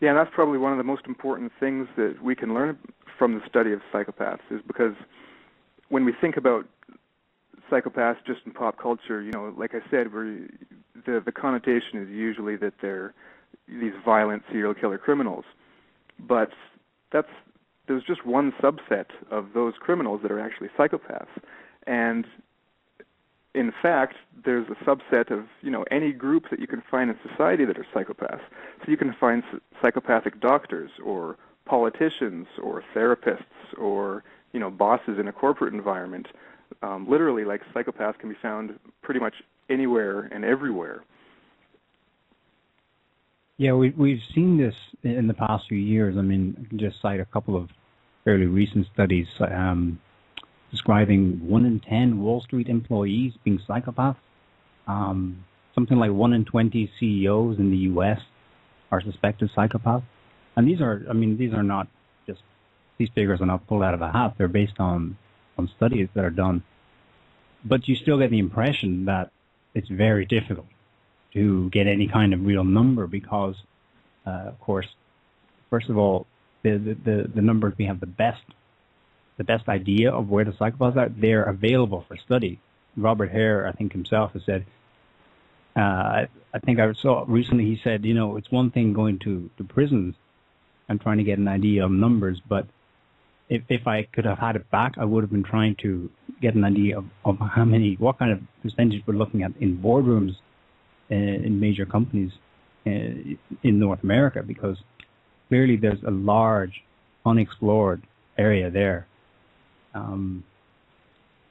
Yeah, and that's probably one of the most important things that we can learn from the study of psychopaths, is because when we think about psychopaths just in pop culture, like I said, the connotation is usually that they're these violent serial killer criminals. But there's just one subset of those criminals that are actually psychopaths. And in fact, there's a subset of, any group that you can find in society that are psychopaths. So you can find psychopathic doctors or politicians or therapists or, bosses in a corporate environment. Literally, like, psychopaths can be found pretty much anywhere and everywhere. Yeah, we've seen this in the past few years. I mean, I can just cite a couple of fairly recent studies describing 1 in 10 Wall Street employees being psychopaths. Something like 1 in 20 CEOs in the U.S. are suspected psychopaths. And these figures are not pulled out of a hat. They're based on studies that are done. But you still get the impression that it's very difficult to get any kind of real number because, of course, first of all, the numbers we have the best idea of where the psychopaths are, they're available for study. Robert Hare, I think himself, has said, I think I saw recently, he said, it's one thing going to prisons and trying to get an idea of numbers, but if I could have had it back, I would have been trying to get an idea of what kind of percentage we're looking at in boardrooms in major companies in North America, because clearly there's a large unexplored area there.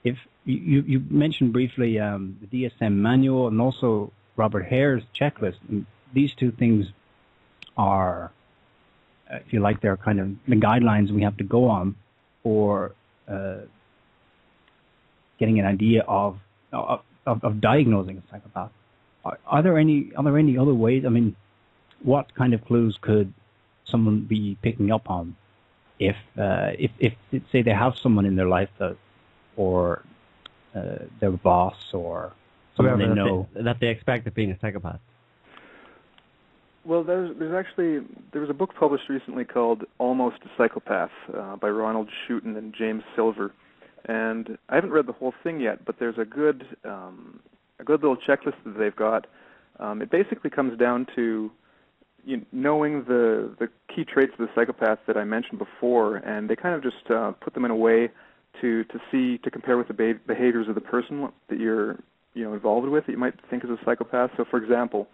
If you mentioned briefly the DSM manual and also Robert Hare's checklist, and these two things are, if you like, they're kind of the guidelines we have to go on for getting an idea of diagnosing a psychopath. Are there any other ways? I mean, what kind of clues could someone be picking up on if say they have someone in their life or their boss or someone they know that they expect of being a psychopath? Well, there was a book published recently called Almost a Psychopath by Ronald Schutten and James Silver, and I haven't read the whole thing yet, but there's a good little checklist that they've got. It basically comes down to knowing the key traits of the psychopath that I mentioned before, and they kind of just put them in a way to compare with the behaviors of the person that you're involved with that you might think is a psychopath. So, for example,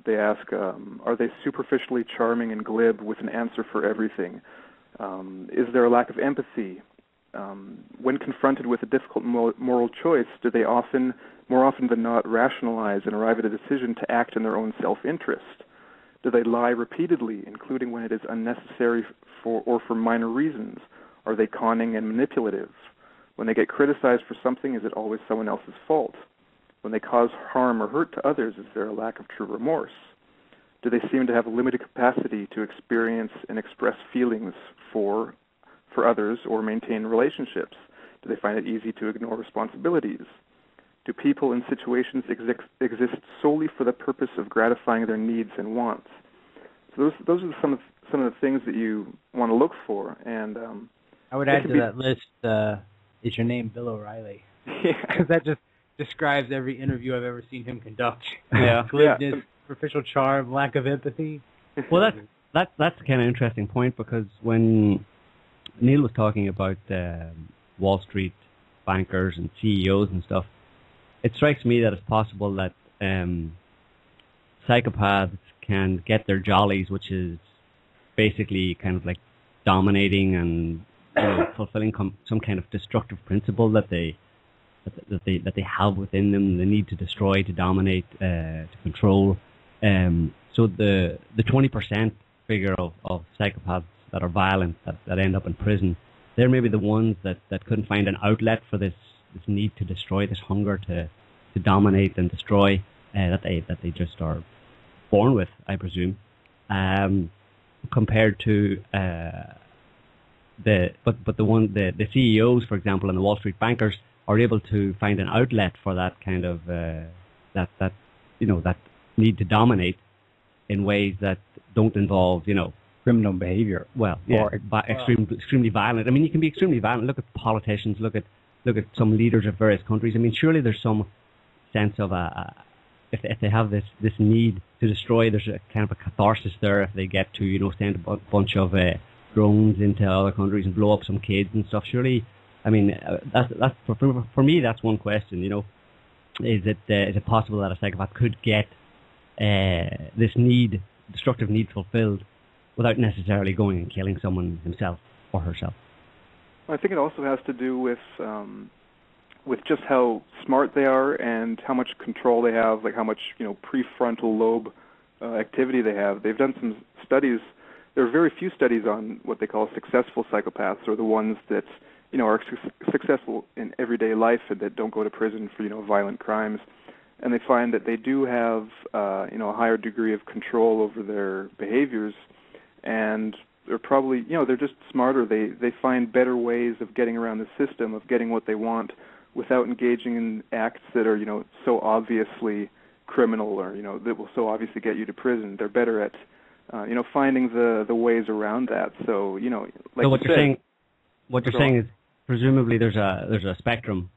they ask, are they superficially charming and glib with an answer for everything? Is there a lack of empathy? When confronted with a difficult moral choice, do they more often than not, rationalize and arrive at a decision to act in their own self-interest? Do they lie repeatedly, including when it is unnecessary for minor reasons? Are they conning and manipulative? When they get criticized for something, is it always someone else's fault? When they cause harm or hurt to others, is there a lack of true remorse? Do they seem to have a limited capacity to experience and express feelings for others or maintain relationships? Do they find it easy to ignore responsibilities? Do people in situations exist solely for the purpose of gratifying their needs and wants? So those are some of the things that you want to look for. And I would add to that list, is your name Bill O'Reilly? Yeah. Because that just describes every interview I've ever seen him conduct. Yeah. Glibness, superficial charm, lack of empathy. Well, that's kind of interesting point, because when Neil was talking about Wall Street bankers and CEOs and stuff, it strikes me that it's possible that psychopaths can get their jollies, which is basically kind of like dominating and fulfilling some kind of destructive principle that they have within them. They need to destroy, to dominate, to control. So the 20% figure of psychopaths that are violent, that end up in prison, they're maybe the ones that couldn't find an outlet for this need to destroy, this hunger to dominate and destroy, that they just are born with, I presume. Compared to the CEOs, for example, and the Wall Street bankers are able to find an outlet for that kind of that need to dominate, in ways that don't involve, criminal behavior. Well, yeah, extremely violent. I mean, you can be extremely violent. Look at politicians. Look at some leaders of various countries. I mean, surely there's some sense of if they have this need to destroy, there's a kind of a catharsis there if they get to send a bunch of drones into other countries and blow up some kids and stuff. Surely, I mean, that's for me. That's one question. Is it possible that a psychopath could get this destructive need fulfilled without necessarily going and killing someone himself or herself? I think it also has to do with just how smart they are and how much control they have, like how much prefrontal lobe activity they have. They've done some studies. There are very few studies on what they call successful psychopaths, or the ones that are successful in everyday life and that don't go to prison for violent crimes. And they find that they do have a higher degree of control over their behaviors, and they're probably they're just smarter. They find better ways of getting around the system, of getting what they want, without engaging in acts that are so obviously criminal, or that will so obviously get you to prison. They're better at finding the ways around that. So so what you're saying is presumably there's a spectrum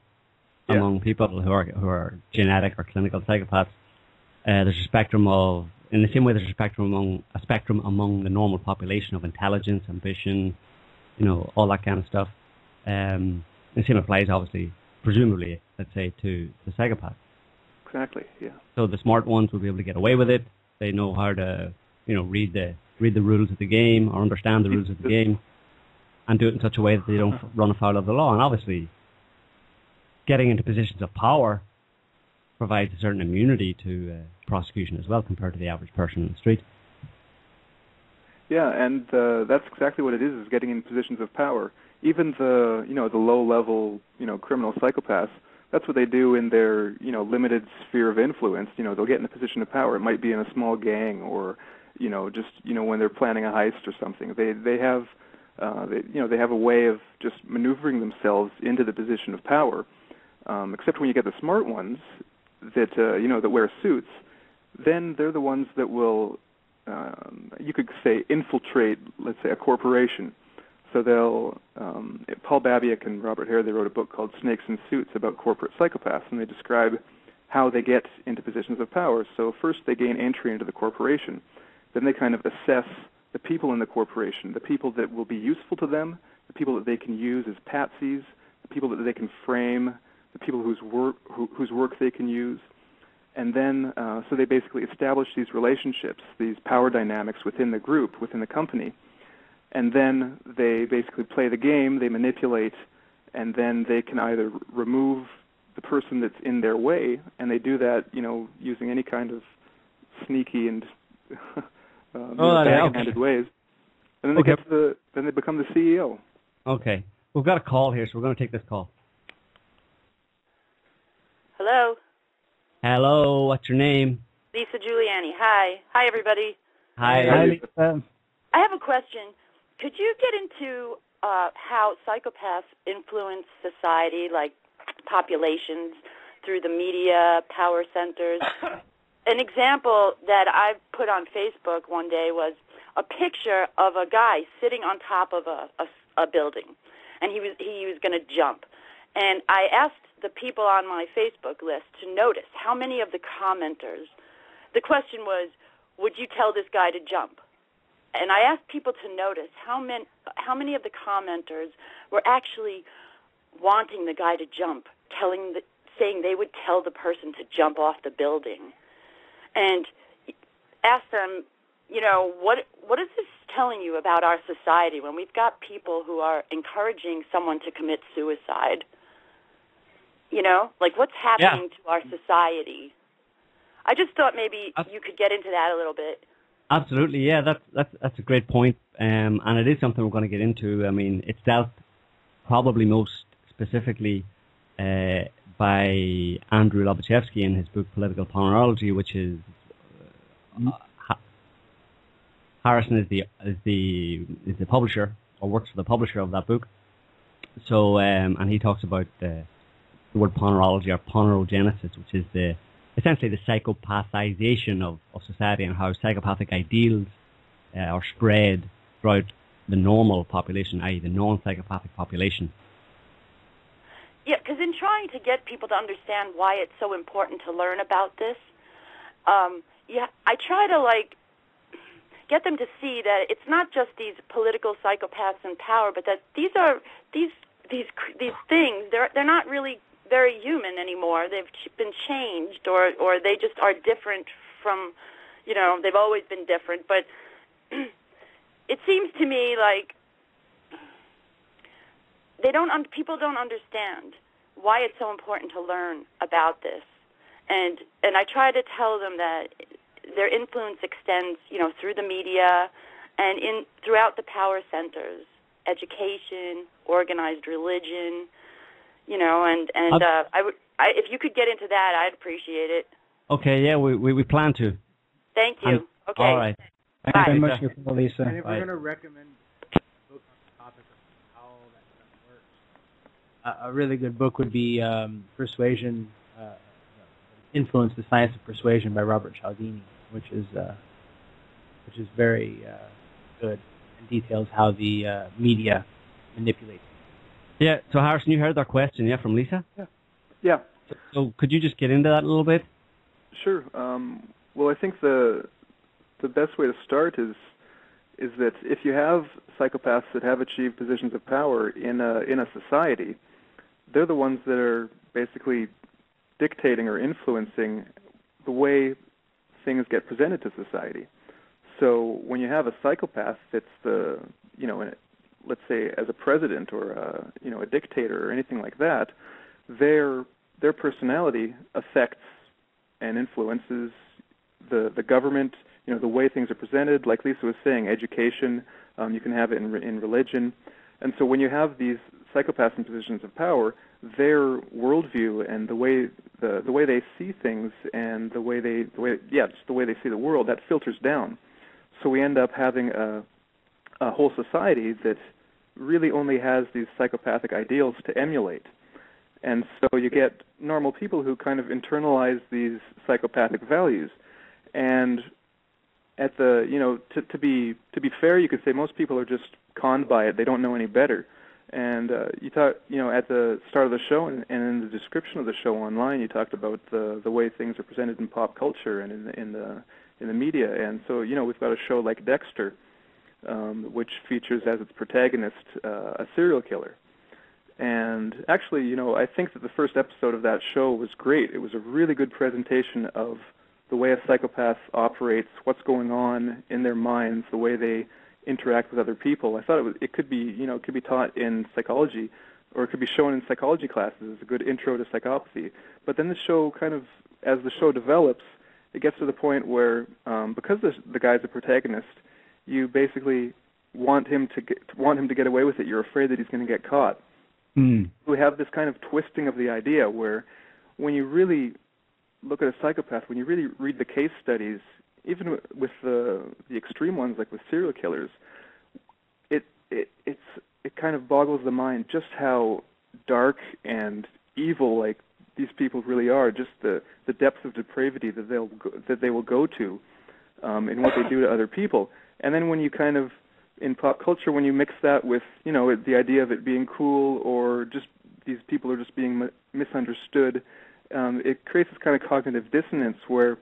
among people who are genetic or clinical psychopaths. There's a spectrum of, in the same way there's a spectrum among the normal population of intelligence, ambition, all that kind of stuff. And the same applies, obviously, presumably, let's say, to the psychopaths. Exactly. Yeah. So the smart ones will be able to get away with it. They know how to, read the rules of the game or understand the rules of the game, and do it in such a way that they don't run afoul of the law. And obviously, getting into positions of power provides a certain immunity to prosecution as well, compared to the average person in the street. Yeah, and that's exactly what it is getting in positions of power. Even the low-level criminal psychopaths, that's what they do in their limited sphere of influence. They'll get in a position of power. It might be in a small gang, or just when they're planning a heist or something. They have a way of just maneuvering themselves into the position of power. Except when you get the smart ones that that wear suits, then they're the ones that will, you could say, infiltrate, let's say, a corporation. So they'll, Paul Babiak and Robert Hare, they wrote a book called Snakes in Suits about corporate psychopaths, and they describe how they get into positions of power. So first they gain entry into the corporation. Then they kind of assess the people in the corporation, the people that will be useful to them, the people that they can use as patsies, the people that they can frame, the people whose work they can use. And then, so they basically establish these relationships, these power dynamics within the group, within the company. And then they basically play the game, they manipulate, and then they can either remove the person that's in their way, and they do that, using any kind of sneaky and backhanded ways. And then they become the CEO. Okay. We've got a call here, so we're going to take this call. Hello. Hello, what's your name? Lisa Giuliani. Hi. Hi, everybody. Hi, Lisa. I have a question. Could you get into how psychopaths influence society, like populations, through the media, power centers? An example that I put on Facebook one day was a picture of a guy sitting on top of a building, and he was going to jump. And I asked the people on my Facebook list to notice how many of the commenters, the question was, would you tell this guy to jump? And I asked people to notice how many of the commenters were actually wanting the guy to jump, saying they would tell the person to jump off the building. And asked them, what is this telling you about our society when we've got people who are encouraging someone to commit suicide? What's happening to our society? I just thought maybe you could get into that a little bit. Absolutely, yeah, that's a great point, and it is something we're going to get into. I mean, it's dealt probably most specifically by Andrew Lobachevsky in his book Political Ponerology, which is Harrison is the publisher, or works for the publisher of that book. So and he talks about the word ponerology, or ponerogenesis, which is the essentially the psychopathization of society and how psychopathic ideals are spread throughout the normal population, i.e. the non-psychopathic population. Yeah, because in trying to get people to understand why it's so important to learn about this, I try to get them to see that it's not just these political psychopaths in power, but that these things they're not really very human anymore. They've been changed, or they just are different from, they've always been different. But it seems to me like people don't understand why it's so important to learn about this, and I try to tell them that their influence extends, through the media and throughout the power centers, education, organized religion, if you could get into that, I'd appreciate it. Okay, yeah, we plan to. Thank you. Okay. All right. Thanks very much, Lisa. And if we're going to recommend a book on the topic of how that stuff works, a really good book would be Persuasion, Influence, the Science of Persuasion by Robert Cialdini, which is very good and details how the media manipulates. Yeah, so Harrison, you heard that question, from Lisa? Yeah. So could you just get into that a little bit? Sure. Well, I think the best way to start is that if you have psychopaths that have achieved positions of power in a society, they're the ones that are basically dictating or influencing the way things get presented to society. So when you have a psychopath that's let's say as a president or a dictator or anything like that, their personality affects and influences the government, the way things are presented. Like Lisa was saying, education, you can have it in religion. And so when you have these psychopaths in positions of power, their worldview and the way they see things and the way they see the world, that filters down. So we end up having a whole society that really only has these psychopathic ideals to emulate. And so you get normal people who kind of internalize these psychopathic values. And at the to be fair, you could say most people are just conned by it. They don't know any better. And you talk, at the start of the show and in the description of the show online, you talked about the way things are presented in pop culture and in the media. And so we've got a show like Dexter, which features as its protagonist a serial killer. And actually, I think that the first episode of that show was great. It was a really good presentation of the way a psychopath operates, what's going on in their minds, the way they interact with other people. I thought it could be taught in psychology, or it could be shown in psychology classes as a good intro to psychopathy. But then the show as the show develops, it gets to the point where because the guy's a protagonist, you basically want him to get away with it. You're afraid that he's going to get caught. We have this kind of twisting of the idea where when you really look at a psychopath, when you really read the case studies, even with the extreme ones like with serial killers, it kind of boggles the mind just how dark and evil like these people really are, just the depths of depravity that they will go to in what they do to other people. And then when you kind of in pop culture, when you mix that with, the idea of it being cool or just these people are just being misunderstood, it creates this kind of cognitive dissonance where